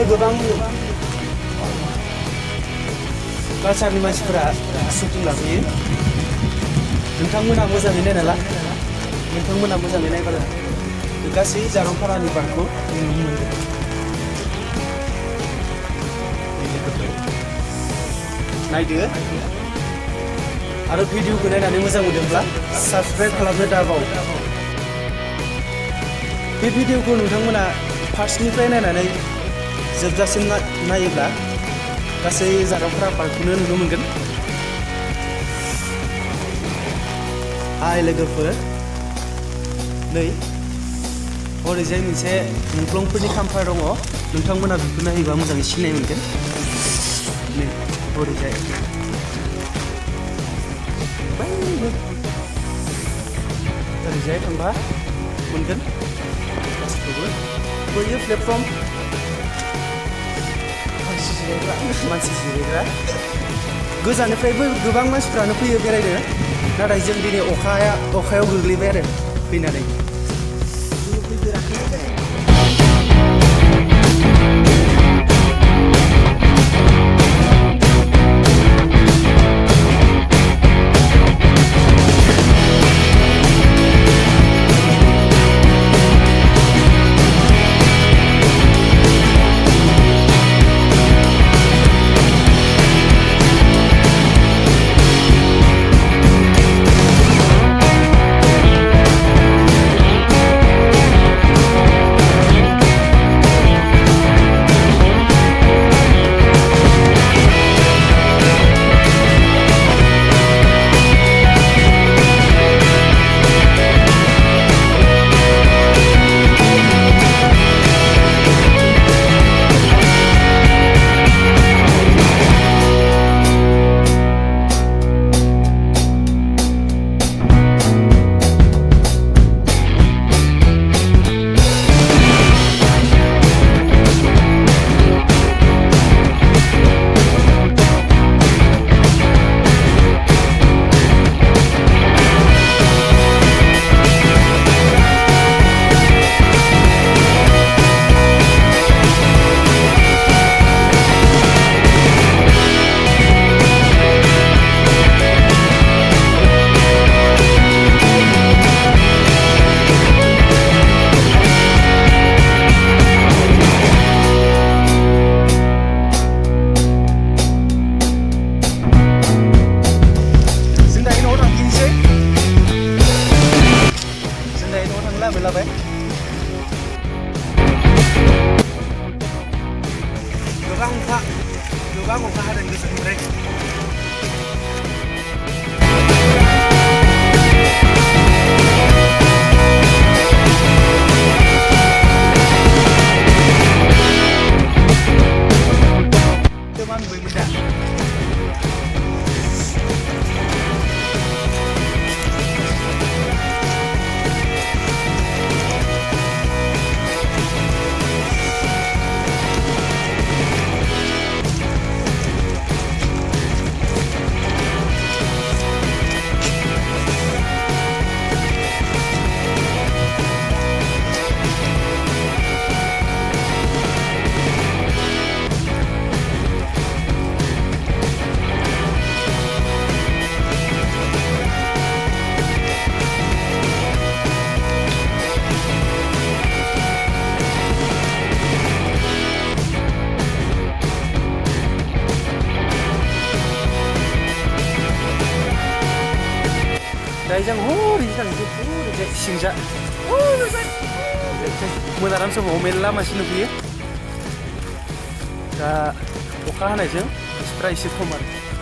गोबां कालचारनि मानसिफोरा शुटिं लाफैयो। नोंथांमोना मोजाङै नायना ला, नोंथांमोना मोजाङै नायबानो गासै जारंपारानि पार्कखौ नुनो मोनगोन। नायदो आरो भिडिअखौ नायनानै मोजां मोनदोंब्ला साबस्क्राइब खालामनो दाबाव। बे भिडिअखौ नोंथांमोना फार्स्टनिफ्राय नायनानै जोबजासिम नायोब्ला गासै जारंपारा पार्कखौनो नुनो मोनगोन। हाय लोगोफोर, नै ओरैजाय मोनसे मुंख्लंफोरनि खाम्फा दङ, नोंथांमोना बेखौ नायोबा मोजाङै सिनाय मोनगोन। नै ओरैजाय ओरैजाय थांबा मोनगोन गासैखौबो। बैयो प्लेटफर्म मानसि जिरायग्रा। गोजाननिफ्रायबो गोबां मानसिफ्रानो फैयो बेरायनो, नाथाय जों दिनै अखायाव गोग्लैबाय आरो फैनानै। लाबाय गोबां अखा हादों गोजौनिफ्राय। गोबां नुबायमोन दा Dayjang horijan horijan singja monaran समाव मेरला मानसि नुफैयो। दा अखा हानायजों मानसिफ्रा एसे खम आरो